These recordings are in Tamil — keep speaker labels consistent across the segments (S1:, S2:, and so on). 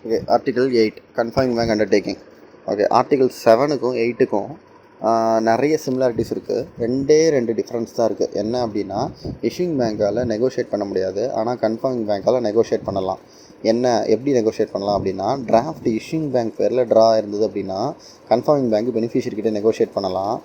S1: Okay, Article-8 confirming bank undertaking. Okay, Article-7க்கும் 8க்கும் நிறைய சிமிலாரிட்டிஸ் இருக்குது. ரெண்டு டிஃப்ரென்ஸ் தான் இருக்குது. என்ன அப்படின்னா, இஷ்யூயிங் பேங்க்கால் நெகோஷியேட் பண்ண முடியாது, ஆனால் கன்ஃபர்மிங் பேங்க்கால் நெகோஷியேட் பண்ணலாம். எப்படி நெகோஷியேட் பண்ணலாம் அப்படின்னா, டிராஃப்ட் இஷ்யூயிங் பேங்க் பேரில் ட்ரா இருந்தது அப்படின்னா கன்ஃபர்மிங் பேங்க் பெனிஃபிஷியரிக்கிட்ட நெகோஷியேட் பண்ணலாம்.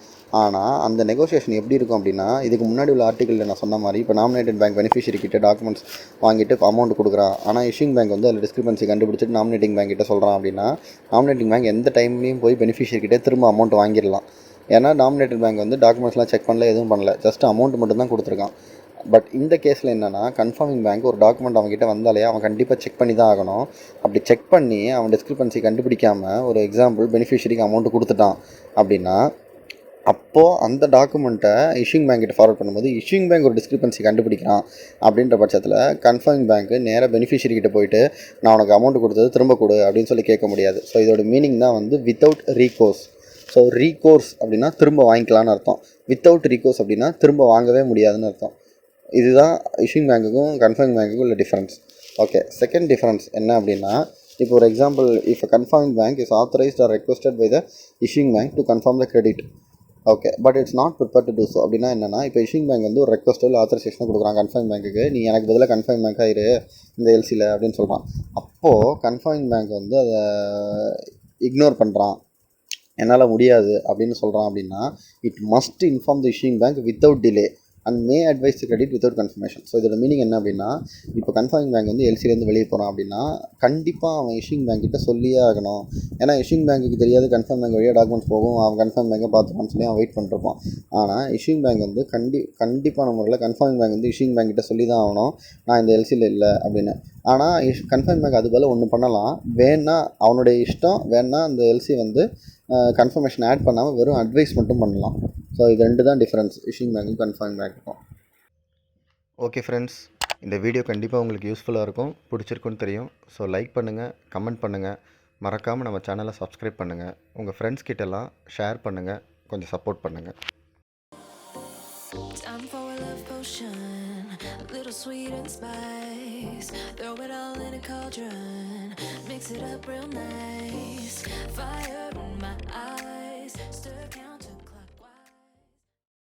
S1: ஆனால் அந்த நெகோஷியேஷன் எப்படி இருக்கும் அப்படின்னா, இதுக்கு முன்னாடி உள்ள ஆர்டிக்கலில் நான் சொன்ன மாதிரி, இப்போ நாமினேட்டட் பேங்க் பெனிஃபிஷியரி கிட்ட டாக்குமெண்ட்ஸ் வாங்கிட்டு அமௌண்ட் கொடுக்குறான். ஆனால் இஷ்யூயிங் பேங்க் வந்து அதில் டிஸ்கிரிபன்சி கண்டுபிடிச்சிட்டு நாமினேட்டிங் பேங்க் கிட்ட சொல்கிறான் அப்படின்னா, நாமினேட்டிங் பேங்க் எந்த டைம்லையும் போய் பெனிஃபிஷியரி கிட்டே திரும்ப அமௌண்ட் வாங்கிடலாம். ஏன்னா நாமினேட்டட் பேங்க் வந்து டாக்குமெண்ட்ஸ்லாம் செக் பண்ணல, எதுவும் பண்ணல, ஜஸ்ட் அமௌண்ட் மட்டும் தான் கொடுத்துருக்கான். பட் இந்த கேஸில் என்னென்னா, கன்ஃபர்மிங் பேங்க் ஒரு டாக்குமெண்ட் அவங்ககிட்ட வந்தாலே அவன் கண்டிப்பாக செக் பண்ணி தான் ஆகணும். அப்படி செக் பண்ணி அவன் டிஸ்கிரிபன்சி கண்டுபிடிக்காமல், ஒரு எக்ஸாம்பிள் பெனிஃபிஷரிக்கு அமௌண்ட் கொடுத்துட்டான் அப்படின்னா, அப்போது அந்த டாக்குமெண்ட்டை இஷ்யூயிங் பேங்க் கிட்ட ஃபார்வர்ட் பண்ணும்போது இஷ்யூயிங் பேங்க் ஒரு டிஸ்கிரிபன்சி கண்டுபிடிக்கிறான் அப்படின்ற பட்சத்தில் கன்ஃபர்மிங் பேங்க்கு நேராக பெனிஃபிஷரி கிட்ட போயிட்டு நான் உனக்கு அமௌண்ட் கொடுத்தது திரும்ப கொடு அப்படின்னு சொல்லி கேட்க முடியாது. ஸோ இதோட மீனிங் தான் வந்து வித்தவுட் ரீகோர்ஸ். ஸோ ரீகோர்ஸ் அப்படின்னா திரும்ப வாங்கிக்கலான்னு அர்த்தம். வித்தவுட் ரீகோர்ஸ் அப்படின்னா திரும்ப வாங்கவே முடியாதுன்னு அர்த்தம். இதுதான் இஷ்யூயிங் பேங்க்குக்கும் கன்ஃபர்மிங் பேங்க்குக்கும் உள்ள டிஃப்ரென்ஸ். ஓகே, செகண்ட் டிஃப்ரென்ஸ் என்ன அப்படின்னா, இப்போ ஒரு example, if confirming bank is authorised or requested by the issuing bank to confirm the credit. Okay, but it's not prepare to do so. அப்படின்னா என்னென்னா, இப்போ இஷ்யூயிங் பேங்க் வந்து ஒரு ரெக்வஸ்ட்டோ இல்லை ஆத்தரைசேஷனோ கொடுக்குறான் கன்ஃபர்மிங் பேங்க்குக்கு, நீ எனக்கு பதிலாக கன்ஃபர்மிங் பேங்க் ஆயிரு இந்த எல்சியில் அப்படின்னு சொல்கிறான். அப்போது கன்ஃபர்மிங் பேங்க் வந்து அதை இக்னோர் பண்ணுறான், என்னால் முடியாது அப்படின்னு சொல்கிறான் அப்படின்னா, it must inform the issuing bank without delay and May advice to credit without confirmation. So இதோட மீனிங் என்ன அப்படின்னா, இப்போ கன்ஃபர்மிங் பேங்க் வந்து எல்சிலேருந்து வெளியே போகிறான் அப்படின்னா கண்டிப்பாக அவன் இஷ்யூயிங் பேங்க் கிட்ட சொல்லியே ஆகணும். ஏன்னா இஷ்யூயிங் பேங்க்குக்கு தெரியாது கன்ஃபர்ம் பேங்க் வழியாக டாக்குமெண்ட்ஸ் போகும், அவன் கன்ஃபர்ம் பேங்கை பார்த்துப்பான்னு சொல்லி அவன் வெயிட் பண்ணிருப்பான். ஆனால் இஷ்யூயிங் பேங்க் வந்து கண்டிப்பான முறையில் கன்ஃபர்மிங் பேங்க் வந்து இஷ்யூயிங் பேங்க் கிட்ட சொல்லி தான் ஆகணும், நான் இந்த எல்சியில் இல்லை அப்படின்னு. ஆனால் கன்ஃபர்ம் பேங்க் அது போல் ஒன்று பண்ணலாம், வேணா அவனுடைய இஷ்டம், வேணா அந்த எல்சி வந்து கன்ஃபர்மேஷன் ஆட் பண்ணாமல் வெறும் அட்வைஸ் மட்டும் பண்ணலாம். ஸோ இது ரெண்டு தான் டிஃப்ரென்ஸ் இஷ்யூயிங் பேங்க்கும் கன்ஃபர்மிங் பேங்க்கும். ஓகே ஃப்ரெண்ட்ஸ், இந்த வீடியோ கண்டிப்பாக உங்களுக்கு யூஸ்ஃபுல்லாக இருக்கும், பிடிச்சிருக்குன்னு தெரியும். ஸோ லைக் பண்ணுங்கள், கமெண்ட் பண்ணுங்கள், மறக்காமல் நம்ம சேனலை சப்ஸ்கிரைப் பண்ணுங்கள், உங்கள் ஃப்ரெண்ட்ஸ் கிட்டலாம் ஷேர் பண்ணுங்கள், கொஞ்சம் சப்போர்ட் பண்ணுங்கள். Little sweet and spice, throw it all in a cauldron, mix it up real nice, fire in my eyes, stir